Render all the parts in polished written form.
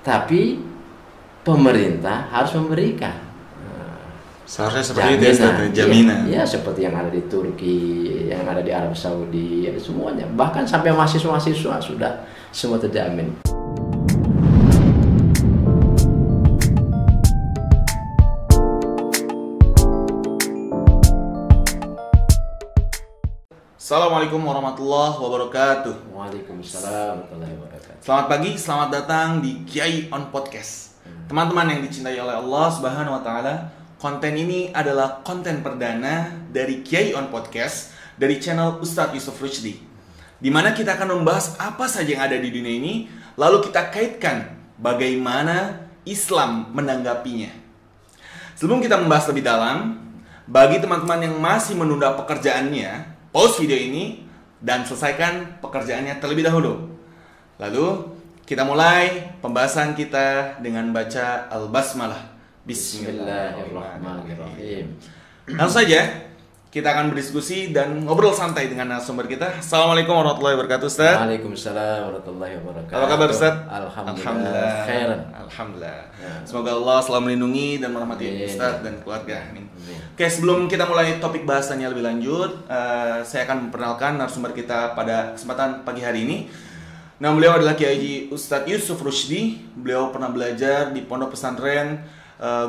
tapi pemerintah harus memberikan seharusnya seperti itu jaminan. Ya, seperti yang ada di Turki, yang ada di Arab Saudi, ya, semuanya. Bahkan sampai mahasiswa sudah semua terjamin. Assalamualaikum warahmatullahi wabarakatuh. Waalaikumsalam warahmatullahi wabarakatuh. Selamat pagi, selamat datang di Kiai on Podcast. Teman-teman yang dicintai oleh Allah Subhanahu wa taala, konten ini adalah konten perdana dari Kiai on Podcast dari channel Ustadz Yusuf Rushdi, di mana kita akan membahas apa saja yang ada di dunia ini, lalu kita kaitkan bagaimana Islam menanggapinya. Sebelum kita membahas lebih dalam, bagi teman-teman yang masih menunda pekerjaannya, pause video ini dan selesaikan pekerjaannya terlebih dahulu. Lalu kita mulai pembahasan kita dengan baca Al-Basmalah. Bismillahirrahmanirrahim. Langsung saja kita akan berdiskusi dan ngobrol santai dengan narasumber kita. Assalamualaikum warahmatullahi wabarakatuh, Ustaz. Waalaikumsalam warahmatullahi wabarakatuh. Apa kabar, Ustaz? Alhamdulillah. Khairan. Alhamdulillah. Semoga Allah selalu melindungi dan merahmati Ustaz dan keluarga. Amin. Oke, sebelum kita mulai topik bahasannya lebih lanjut, saya akan memperkenalkan narasumber kita pada kesempatan pagi hari ini. Nah, beliau adalah Kiai Ustadz Yusuf Rushdi. Beliau pernah belajar di Pondok Pesantren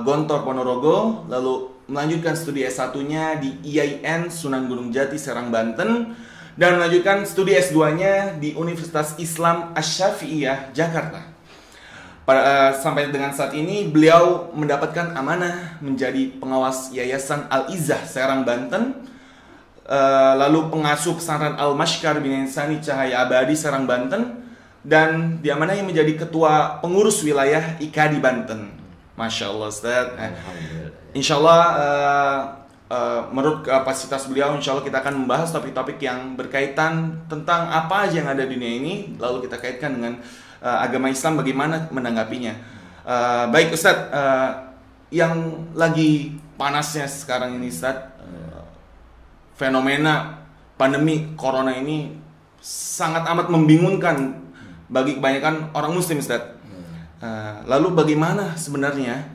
Gontor Ponorogo, lalu melanjutkan studi S1-nya di IAIN Sunan Gunung Jati, Serang, Banten, dan melanjutkan studi S2-nya di Universitas Islam Asy-Syafi'iyah, Jakarta. Sampai dengan saat ini beliau mendapatkan amanah menjadi pengawas Yayasan Al-Izzah Serang, Banten, lalu pengasuh pesantren Al-Mashkar bin Insani Cahaya Abadi Serang, Banten, dan diamanahi menjadi ketua pengurus wilayah IKADI Banten. Masya Allah, Ustaz. Insya Allah menurut kapasitas beliau, insya Allah kita akan membahas topik-topik yang berkaitan tentang apa aja yang ada di dunia ini, lalu kita kaitkan dengan agama Islam, bagaimana menanggapinya. Baik, Ustaz, yang lagi panasnya sekarang ini, Ustaz, fenomena pandemi corona ini sangat amat membingungkan bagi kebanyakan orang muslim, Ustaz. Lalu bagaimana sebenarnya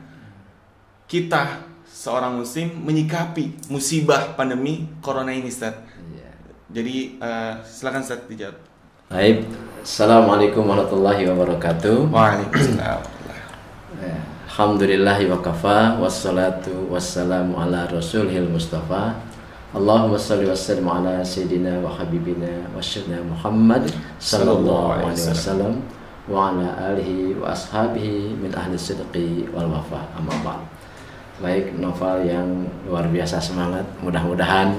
kita seorang muslim menyikapi musibah pandemi corona ini, Ustaz? Jadi silakan, Ustaz, dijawab. Baik. Assalamualaikum warahmatullahi wabarakatuh. Waalaikumsalam. Alhamdulillahi wa kafa, wassalatu wassalamu ala rasulil mustafa. Allahumma salli wa sallim ala sayyidina wa habibina wa syedina Muhammad sallallahu alaihi wasallam wa ala alihi wa ashabihi min ahli sidqi wal wafa, amma ba'd. Baik, novel yang luar biasa semangat, mudah-mudahan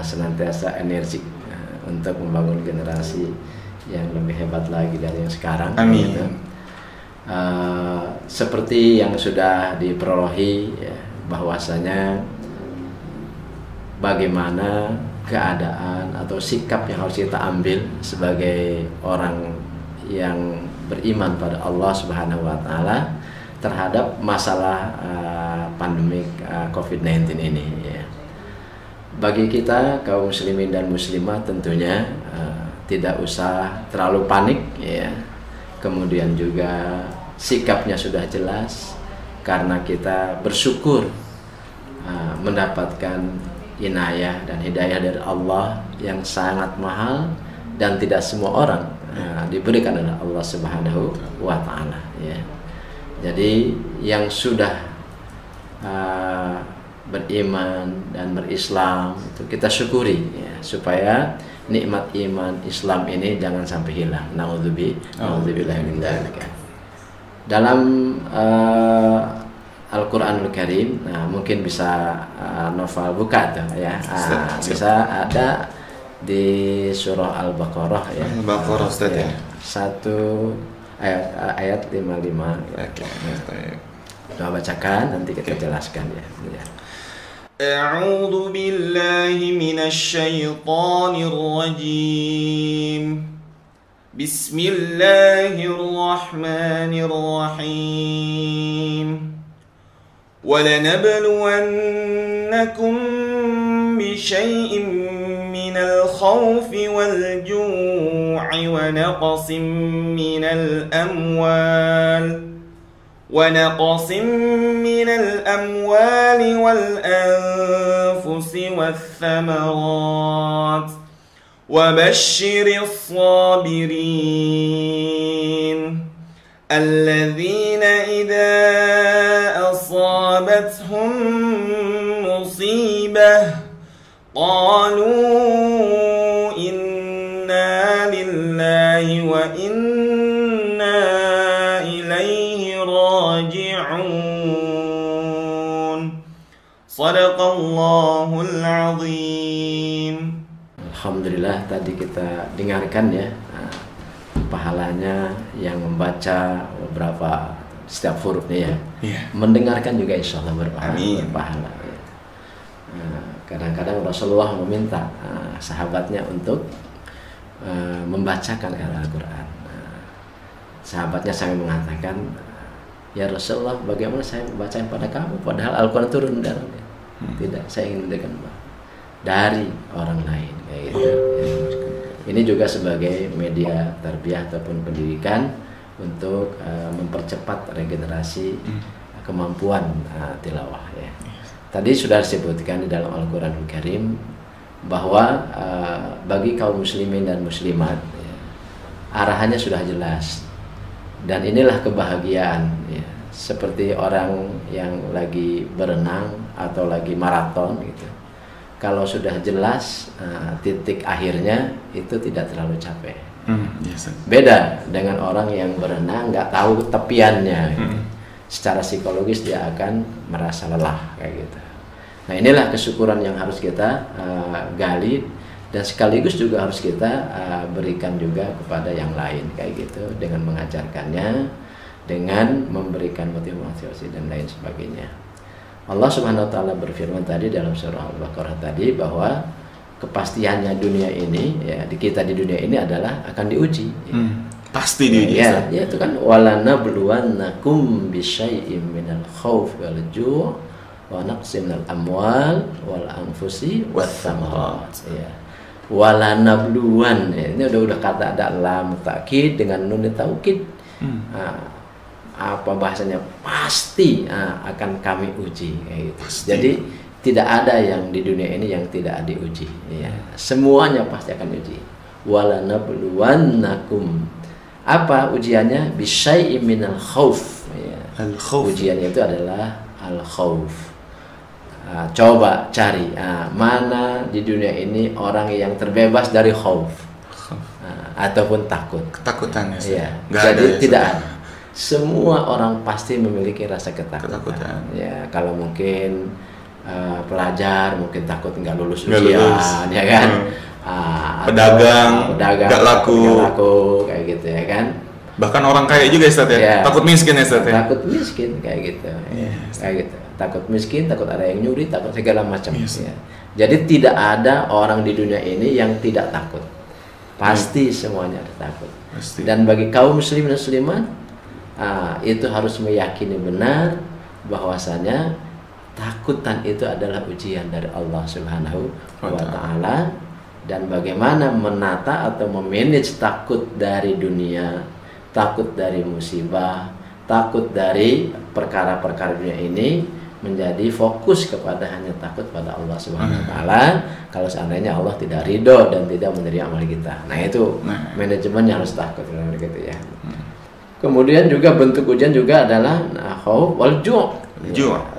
senantiasa energik untuk membangun generasi yang lebih hebat lagi dari yang sekarang. Amin. Gitu. Seperti yang sudah diperolehi, ya, bahwasanya bagaimana keadaan atau sikap yang harus kita ambil sebagai orang yang beriman pada Allah Subhanahu wa taala terhadap masalah pandemik COVID-19 ini, ya. Bagi kita kaum muslimin dan muslimah tentunya tidak usah terlalu panik, ya. Kemudian juga sikapnya sudah jelas karena kita bersyukur mendapatkan inayah dan hidayah dari Allah yang sangat mahal dan tidak semua orang diberikan oleh Allah Subhanahu wa taala, ya. Jadi yang sudah beriman dan berislam itu kita syukuri, ya, supaya nikmat iman Islam ini jangan sampai hilang. Nauzubillah min dzalik. Dalam Al-Quranul Karim, mungkin bisa novel buka tuh, ya. Bisa ada di surah Al-Baqarah, ya. Al-Baqarah, Ustaz, ya. Satu ayat 55. Oke. Coba bacakan, nanti kita jelaskan, ya. A'udzu billahi minasy syaithanir rajim. Bismillahirrahmanirrahim. وَلَنَبْلُوَنَّكُمْ بشيء من الخوف والجوع ونقص من الأموال والأنفس والثمرات وبشر الصابرين الذين إذا أصابتهم مصيبة قالوا إنا لله وإنا إليه راجعون صدق الله العظيم. Alhamdulillah, tadi kita dengarkan ya pahalanya yang membaca beberapa setiap hurufnya ya. Mendengarkan juga insya Allah berpahala ya. Kadang-kadang Rasulullah meminta sahabatnya untuk membacakan Al-Quran. Sahabatnya sampai mengatakan, ya Rasulullah, bagaimana saya membacakan pada kamu padahal Al-Quran turun darahnya. Tidak, saya ingin mendengarkan dari orang lain kayak gitu. Ini juga sebagai media tarbiyah ataupun pendidikan untuk mempercepat regenerasi kemampuan tilawah ya. Tadi sudah disebutkan di dalam Al-Quranul Karim bahwa bagi kaum muslimin dan muslimat ya, arahannya sudah jelas, dan inilah kebahagiaan ya. Seperti orang yang lagi berenang atau lagi maraton gitu. Kalau sudah jelas titik akhirnya, itu tidak terlalu capek. Beda dengan orang yang berenang nggak tahu tepiannya. Secara psikologis dia akan merasa lelah kayak gitu. Nah, inilah kesyukuran yang harus kita gali, dan sekaligus juga harus kita berikan juga kepada yang lain kayak gitu, dengan mengajarkannya, dengan memberikan motivasi dan lain sebagainya. Allah Subhanahu wa taala berfirman tadi dalam surah Al-Baqarah tadi bahwa kepastiannya dunia ini ya, kita di dunia ini adalah akan diuji. Pasti diuji. Ya, itu kan walanabluwannakum bisyai'im minal khauf wal ju' wa naqsim minal amwal wal anfusi wath thamarat. Ya. Walanabluwan, ya, ini udah kata ada lam takkid dengan nun taukid. Apa bahasanya, pasti akan kami uji kayak gitu. Jadi tidak ada yang di dunia ini yang tidak diuji ya. Semuanya pasti akan diuji. Walanabluwannakum, apa ujiannya? Bisyai'im minal khauf ya. Ujiannya itu adalah al-khauf. Coba cari mana di dunia ini orang yang terbebas dari khauf ataupun takut. Ketakutan ya. Jadi tidak ada. Semua orang pasti memiliki rasa ketakutan. Ya, kalau mungkin pelajar mungkin takut nggak lulus ujian, ya kan? Pedagang nggak laku kayak gitu ya kan? Bahkan orang kaya juga Ustaz ya, takut miskin ya Ustaz ya? Takut miskin kayak gitu, kayak gitu. Takut miskin, takut ada yang nyuri, takut segala macam. Ya. Jadi tidak ada orang di dunia ini yang tidak takut. Pasti semuanya ada takut. Dan bagi kaum muslim dan muslimat, itu harus meyakini benar bahwasanya takutan itu adalah ujian dari Allah Subhanahu wa taala, dan bagaimana menata atau memanage takut dari dunia, takut dari musibah, takut dari perkara-perkara dunia ini, menjadi fokus kepada hanya takut pada Allah Subhanahu wa taala. Kalau seandainya Allah tidak ridho dan tidak menerima amal kita, nah itu manajemennya harus takut gitu ya. Kemudian juga bentuk ujian juga adalah khauf wal ju'.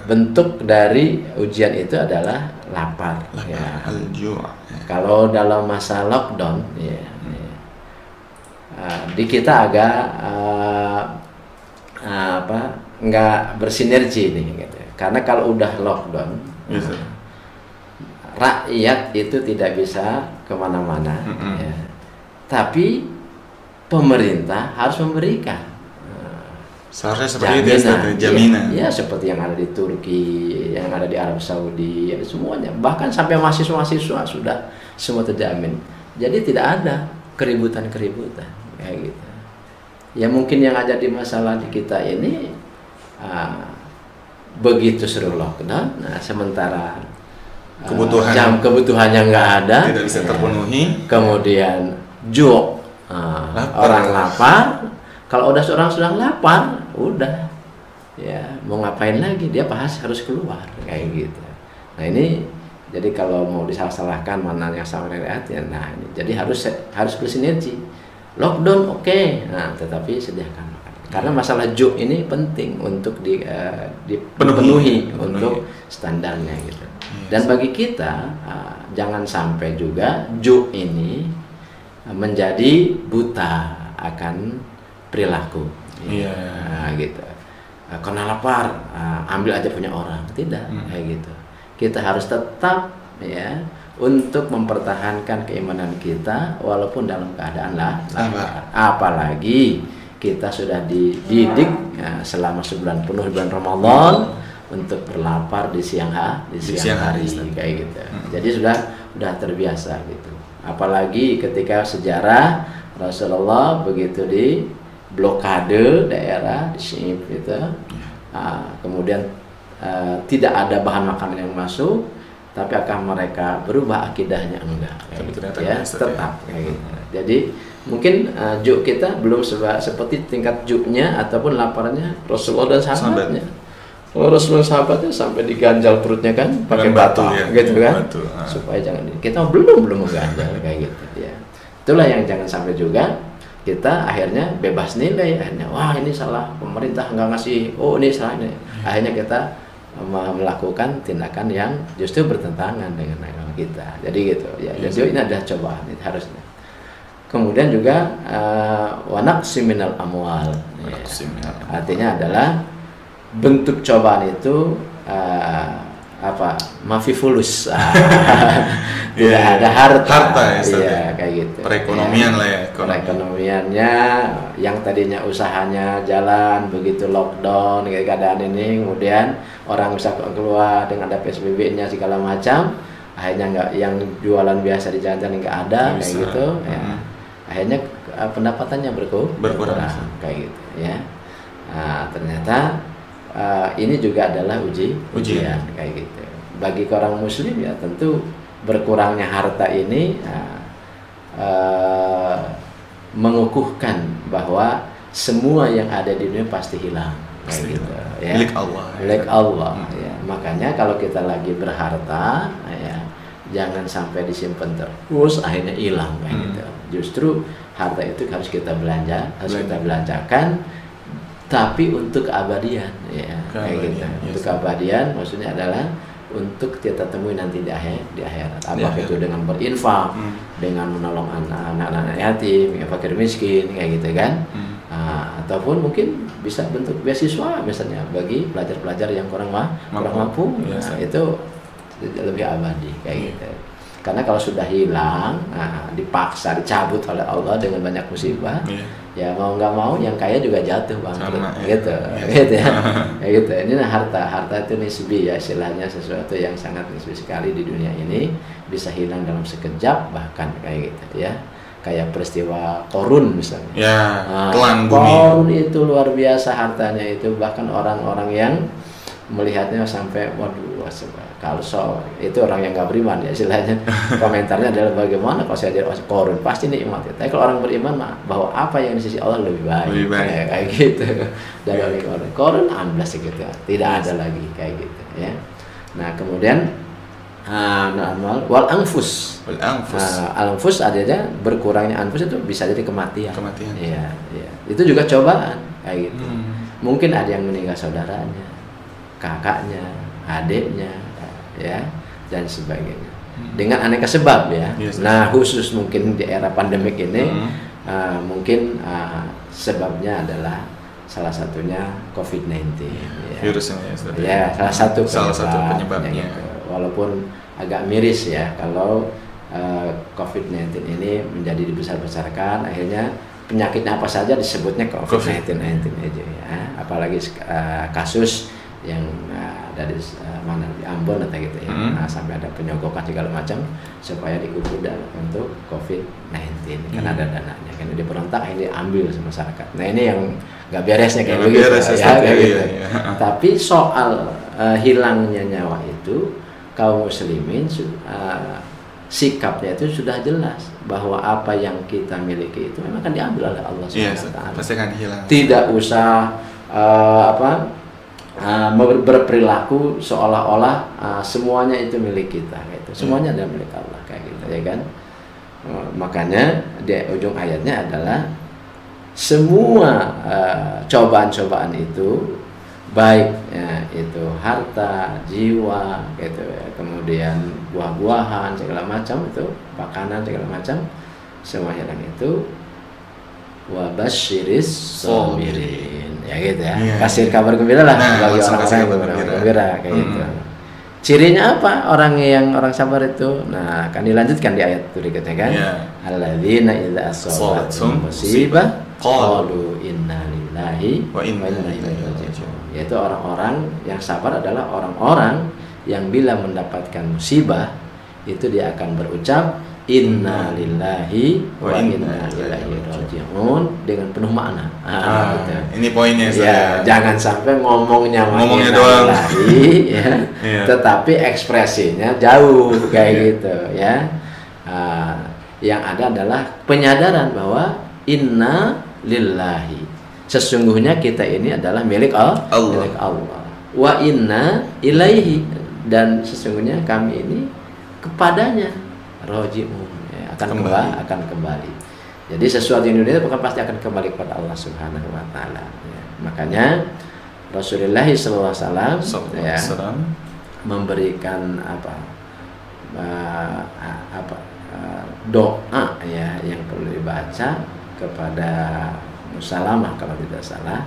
Bentuk dari ujian itu adalah lapar. Ya. Kalau dalam masa lockdown, ya, di kita agak nggak bersinergi nih, gitu. Karena kalau udah lockdown, rakyat itu tidak bisa kemana-mana. Ya. Tapi pemerintah harus memberikan seharusnya seperti jaminan. Ya, seperti yang ada di Turki, yang ada di Arab Saudi, ya, semuanya. Bahkan sampai mahasiswa-mahasiswa sudah semua terjamin. Jadi tidak ada keributan-keributan kayak gitu. Ya mungkin yang ada di masalah di kita ini begitu seru lockdown, nah sementara kebutuhannya nggak ada, tidak bisa terpenuhi. Kemudian juk, orang lapar. Kalau udah seorang sedang lapar, udah ya mau ngapain lagi, dia pasti harus keluar kayak gitu. Nah ini jadi kalau mau disalah-salahkan mana yang sama dengan ya, nah ini jadi harus bersinergi. Lockdown oke. Nah tetapi sediakan makanan. Karena masalah juk ini penting untuk dipenuhi untuk standarnya gitu. Dan bagi kita jangan sampai juga juk ini menjadi buta akan perilaku. Nah, gitu. Karena lapar, ambil aja punya orang. Tidak, kayak gitu. Kita harus tetap ya untuk mempertahankan keimanan kita walaupun dalam keadaan lapar. Apalagi kita sudah dididik selama sebulan penuh bulan Ramadan untuk berlapar di siang hari kayak gitu. Jadi sudah terbiasa gitu. Apalagi ketika sejarah Rasulullah begitu di blokade daerah di Syib gitu, kemudian tidak ada bahan makanan yang masuk, tapi akan mereka berubah akidahnya enggak, ya tetap kayak gitu. Jadi mungkin juk kita belum seperti tingkat juknya ataupun laparnya Rasulullah dan sahabatnya. Kalau Rasulullah sahabatnya sampai diganjal perutnya kan pakai batu ya, gitu kan, supaya jangan kita belum mengganjal kayak gitu ya. Itulah yang jangan sampai juga kita akhirnya bebas nilai, akhirnya wah ini salah pemerintah nggak ngasih, oh ini salah ini. Akhirnya kita melakukan tindakan yang justru bertentangan dengan agama kita. Jadi gitu ya. Jadi ini adalah cobaan itu harusnya. Kemudian juga wanaqsi minal amwal. Artinya adalah bentuk cobaan itu mafifulus. Tidak ada harta ya, kayak gitu. Perekonomian lah ya. Perekonomiannya yang tadinya usahanya jalan begitu lockdown kayak keadaan ini, kemudian orang bisa keluar dengan ada PSBB-nya segala macam, akhirnya nggak, yang jualan biasa di jalan-jalan nggak ada kayak gitu ya. Akhirnya pendapatannya berkurang kayak gitu ya. Nah, ternyata ini juga adalah ujian kayak gitu. Bagi orang muslim ya tentu berkurangnya harta ini mengukuhkan bahwa semua yang ada di dunia pasti hilang kayak gitu ya. Milik Allah ya. Makanya kalau kita lagi berharta ya jangan sampai disimpan terus akhirnya hilang kayak gitu. Justru harta itu harus kita kita belanjakan, tapi untuk keabadian ya kayak gitu. Untuk keabadian maksudnya adalah untuk kita temui nanti di akhirat. Apakah itu dengan berinfak, dengan menolong anak-anak yatim, fakir miskin kayak gitu kan. Ataupun mungkin bisa bentuk beasiswa misalnya bagi pelajar-pelajar yang kurang mampu. Itu lebih abadi kayak gitu. Karena kalau sudah hilang, dipaksa dicabut oleh Allah dengan banyak musibah, ya mau nggak mau yang kaya juga jatuh bangkrut, gitu ya. Kayak gitu. Ini harta itu nisbi ya, istilahnya sesuatu yang sangat nisbi sekali di dunia ini, bisa hilang dalam sekejap bahkan kayak gitu ya. Kayak peristiwa Qorun misalnya. Telan bumi. Qorun itu luar biasa hartanya itu, bahkan orang-orang yang melihatnya sampai waduh, kalau itu orang yang nggak beriman ya istilahnya. Komentarnya adalah bagaimana kalau saya jadi Qorun, pasti nikmat ya. Tapi kalau orang beriman bahwa apa yang di sisi Allah lebih baik. Kayak gitu. Dari Qorun amblas gitu ya. Tidak ada lagi kayak gitu ya. Nah kemudian wal anfus. Al-anfus adanya berkurangnya anfus itu bisa jadi kematian. Iya. Itu juga cobaan kayak gitu. Mungkin ada yang meninggal saudaranya, kakaknya, adiknya, ya, dan sebagainya. Dengan aneka sebab ya. Nah, khusus mungkin di era pandemik ini, mungkin sebabnya adalah salah satunya COVID-19. Ya. Virusnya ya, salah satu penyebabnya. Gitu. Walaupun agak miris ya kalau COVID-19 ini menjadi dibesar-besarkan, akhirnya penyakitnya apa saja disebutnya COVID-19 aja ya. Apalagi kasus yang dari mana di Ambon atau gitu ya, sampai ada penyogokan segala macam supaya dikubur untuk COVID-19 karena ada dananya, karena diberontak ini diambil sama masyarakat. Nah ini yang nggak beresnya kayak begitu ya, kayak gitu. Tapi soal hilangnya nyawa itu kaum muslimin sikapnya itu sudah jelas bahwa apa yang kita miliki itu memang akan diambil oleh Allah Subhanahu wa taala. Pasti akan hilang. Tidak usah berperilaku seolah-olah semuanya itu milik kita gitu. Semuanya adalah milik Allah kayak gitu ya kan. Makanya di ujung ayatnya adalah semua cobaan-cobaan itu baik ya, itu harta, jiwa gitu ya, kemudian buah-buahan segala macam itu, makanan segala macam, semua hilang itu wabasyiris sabirin ya gitu ya. Kasih kabar gembira lah bagi orang-orang yang gembira kayak gitu. Cirinya apa orang sabar itu? Nah, kan dilanjutkan di ayat berikutnya kan. Alladzina idza asabathum musibah qalu inna lillahi wa inna ilaihi raji'un. Yaitu orang-orang yang sabar adalah orang-orang yang bila mendapatkan musibah itu dia akan berucap inna lillahi wa inna ilaihi raji'un dengan penuh makna. Gitu. Ini poinnya ya, jangan sampai ngomongnya doang ya, tetapi ekspresinya jauh kayak gitu ya. Yang ada adalah penyadaran bahwa inna lillahi, sesungguhnya kita ini adalah milik Allah. Wa inna ilaihi, dan sesungguhnya kami ini kepadanya roji'un ya, akan kembali. Jadi sesuatu yang dunia bukan pasti akan kembali kepada Allah Subhanahu wa taala ya. Makanya Rasulullah SAW ya, memberikan doa ya yang perlu dibaca kepada Musalamah kalau tidak salah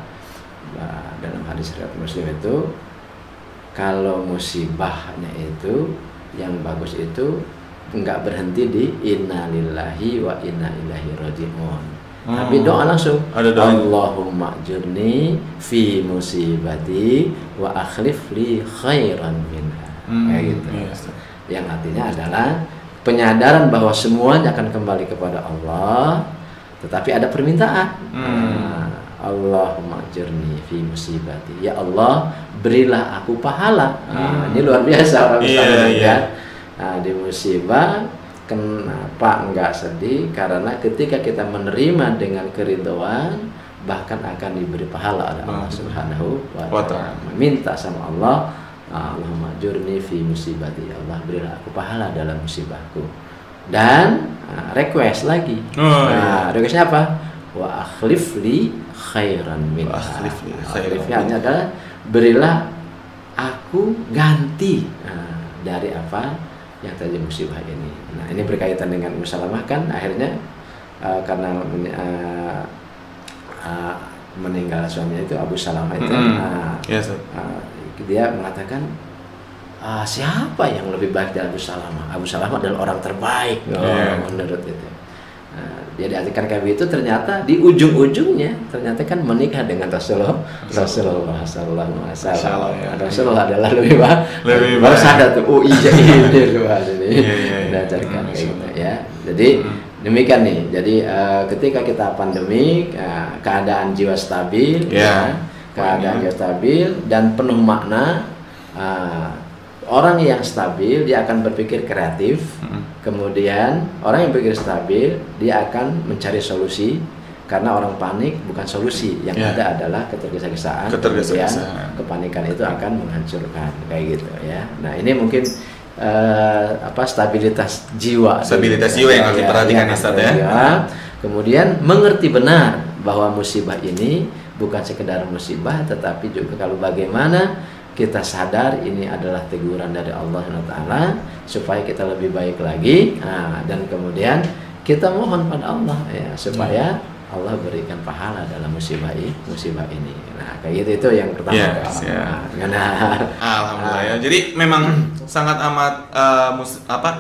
dalam hadis riwayat Muslim itu, kalau musibahnya itu yang bagus itu enggak berhenti di inna lillahi wa inna ilaihi raji'un. Tapi doa langsung. Allahumma ajurni fi musibati wa akhlif li khairan minha. Kayak gitu. Yang artinya adalah penyadaran bahwa semuanya akan kembali kepada Allah, tetapi ada permintaan. Allahumma ajurni fi musibati. Ya Allah, berilah aku pahala. Ini luar biasa orang Islam ya. Di musibah kenapa enggak sedih? Karena ketika kita menerima dengan keridhaan, bahkan akan diberi pahala oleh Allah Subhanahu wa taala. Meminta sama Allah, Allahumma ajurni fi musibati. Ya Allah, berilah aku pahala dalam musibahku. Dan request lagi. Requestnya apa? Wa akhlif li khairan minha. Akhlifnya adalah berilah aku ganti dari apa yang terjadi musibah ini. Nah, ini berkaitan dengan Musalamah kan akhirnya karena meninggal suaminya itu Abu Salamah itu dia mengatakan siapa yang lebih baik dari Abu Salamah? Abu Salamah adalah orang terbaik menurut itu. Dia diartikan kayak itu, ternyata di ujung-ujungnya ternyata kan menikah dengan Rasulullah sallallahu alaihi wasallam. Rasulullah adalah lebih baik. Baru sadar tuh, oh iya ini luar ini. Diajarkan kayak gitu ya. Jadi demikian nih. Jadi ketika kita pandemik, keadaan jiwa stabil, keadaan jiwa stabil dan penuh makna. Orang yang stabil dia akan berpikir kreatif, kemudian orang yang berpikir stabil dia akan mencari solusi, karena orang panik bukan solusi, yang ada adalah ketergesa-gesaan, kemudian kepanikan itu akan menghancurkan kayak gitu ya. Nah ini mungkin stabilitas jiwa yang harus diperhatikan ya. Kemudian mengerti benar bahwa musibah ini bukan sekedar musibah, tetapi juga kalau bagaimana kita sadar ini adalah teguran dari Allah SWT supaya kita lebih baik lagi, dan kemudian kita mohon pada Allah ya supaya Allah berikan pahala dalam musibah ini. Nah kayak gitu, itu yang pertama. Alhamdulillah ya. Jadi memang sangat amat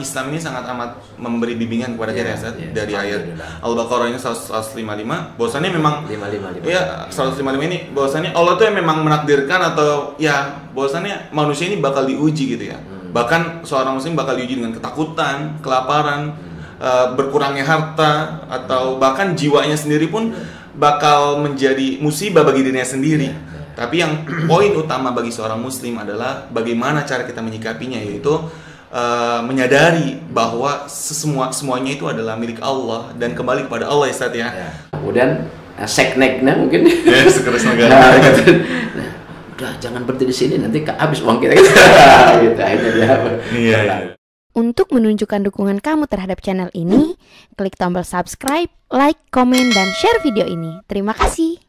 Islam ini sangat amat memberi bimbingan kepada kita dari ayat Al-Baqarah ini 155. Bahwasannya memang 155 ini bahwasannya Allah tuh yang memang menakdirkan atau ya bahwasannya manusia ini bakal diuji gitu ya. Bahkan seorang muslim bakal diuji dengan ketakutan, kelaparan, berkurangnya harta, atau bahkan jiwanya sendiri pun bakal menjadi musibah bagi dirinya sendiri. Tapi yang poin utama bagi seorang muslim adalah bagaimana cara kita menyikapinya, yaitu menyadari bahwa semuanya itu adalah milik Allah dan kembali kepada Allah ya Ustaz ya. Kemudian sekneknya mungkin sekeras negara. Udah jangan berhenti di sini, nanti habis uang kita gitu. Akhirnya dia. Iya. Untuk menunjukkan dukungan kamu terhadap channel ini, klik tombol subscribe, like, komen, dan share video ini. Terima kasih.